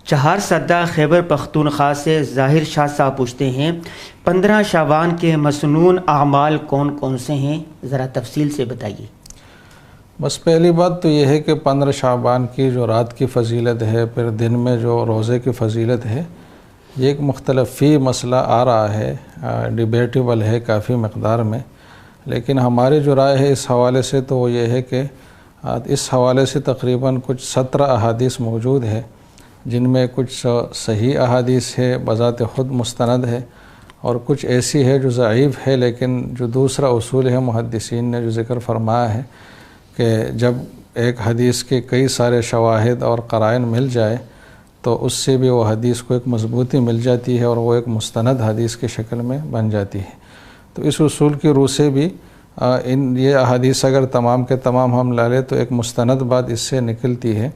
چہار سدہ خیبر پختونخوا سے ظاہر شاہ صاحب پوچھتے ہیں 15 شعبان کے مسنون اعمال کون کون سے ہیں، ذرا تفصیل سے بتائیے۔ بس پہلی بات تو یہ ہے کہ 15 شعبان کی جو رات کی فضیلت ہے، پھر دن میں جو روزے کی فضیلت ہے، یہ ایک مختلف فی مسئلہ آ رہا ہے، ڈیبیٹیبل ہے کافی مقدار میں، لیکن ہماری جو رائے ہے اس حوالے سے تو وہ یہ ہے کہ اس حوالے سے تقریباً کچھ 17 احادیث موجود ہے، جن میں کچھ صحیح احادیث ہے بذات خود مستند ہے، اور کچھ ایسی ہے جو ضعیف ہے، لیکن جو دوسرا اصول ہے محدثین نے جو ذکر فرمایا ہے کہ جب ایک حدیث کے کئی سارے شواہد اور قرائن مل جائے تو اس سے بھی وہ حدیث کو ایک مضبوطی مل جاتی ہے اور وہ ایک مستند حدیث کی شکل میں بن جاتی ہے۔ تو اس اصول کی روح سے بھی یہ احادیث اگر تمام کے تمام ہم لا لیں تو ایک مستند بات اس سے نکلتی ہے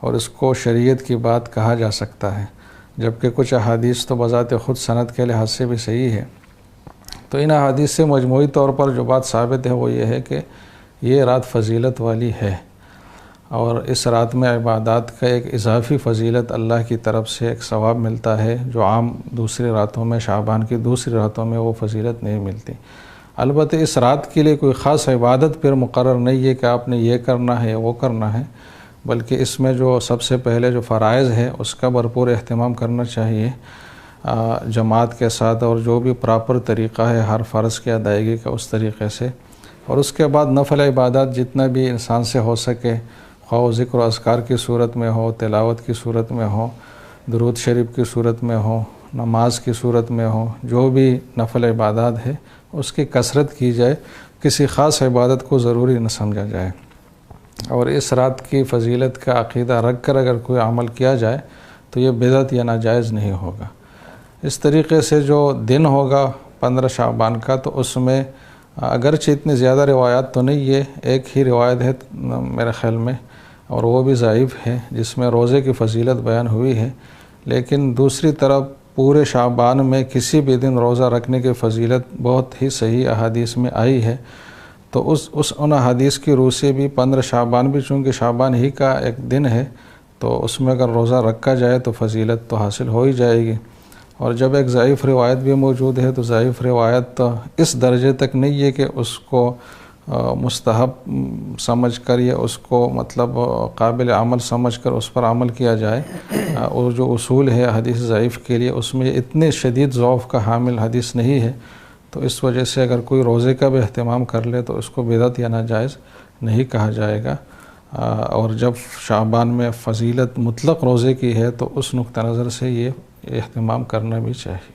اور اس کو شریعت کی بات کہا جا سکتا ہے، جبکہ کچھ احادیث تو بذات خود سند کے لحاظ سے بھی صحیح ہے۔ تو ان احادیث سے مجموعی طور پر جو بات ثابت ہے وہ یہ ہے کہ یہ رات فضیلت والی ہے، اور اس رات میں عبادات کا ایک اضافی فضیلت اللہ کی طرف سے ایک ثواب ملتا ہے جو عام دوسری راتوں میں، شعبان کی دوسری راتوں میں وہ فضیلت نہیں ملتی۔ البتہ اس رات کے لیے کوئی خاص عبادت پھر مقرر نہیں ہے کہ آپ نے یہ کرنا ہے وہ کرنا ہے، بلکہ اس میں جو سب سے پہلے جو فرائض ہے اس کا بھرپور اہتمام کرنا چاہیے جماعت کے ساتھ، اور جو بھی پراپر طریقہ ہے ہر فرض کی ادائیگی کا اس طریقے سے، اور اس کے بعد نفل عبادات جتنا بھی انسان سے ہو سکے، خواہ ذکر و اذکار کی صورت میں ہو، تلاوت کی صورت میں ہو، درود شریف کی صورت میں ہو، نماز کی صورت میں ہو، جو بھی نفل عبادات ہے اس کی کثرت کی جائے، کسی خاص عبادت کو ضروری نہ سمجھا جائے، اور اس رات کی فضیلت کا عقیدہ رکھ کر اگر کوئی عمل کیا جائے تو یہ بدعت یا ناجائز نہیں ہوگا۔ اس طریقے سے جو دن ہوگا 15 شعبان کا تو اس میں اگرچہ اتنی زیادہ روایات تو نہیں ہے، ایک ہی روایت ہے میرے خیال میں، اور وہ بھی ضعیف ہے، جس میں روزے کی فضیلت بیان ہوئی ہے، لیکن دوسری طرف پورے شعبان میں کسی بھی دن روزہ رکھنے کی فضیلت بہت ہی صحیح احادیث میں آئی ہے۔ تو ان احادیث کی روح سے بھی 15 شعبان بھی چونکہ شعبان ہی کا ایک دن ہے تو اس میں اگر روزہ رکھا جائے تو فضیلت تو حاصل ہو ہی جائے گی، اور جب ایک ضعیف روایت بھی موجود ہے تو ضعیف روایت اس درجے تک نہیں ہے کہ اس کو مستحب سمجھ کر یا اس کو مطلب قابل عمل سمجھ کر اس پر عمل کیا جائے، اور جو اصول ہے حدیث ضعیف کے لیے اس میں اتنے شدید ضعف کا حامل حدیث نہیں ہے، تو اس وجہ سے اگر کوئی روزے کا بھی اہتمام کر لے تو اس کو بدعت یا ناجائز نہیں کہا جائے گا، اور جب شعبان میں فضیلت مطلق روزے کی ہے تو اس نقطہ نظر سے یہ اہتمام کرنا بھی چاہیے۔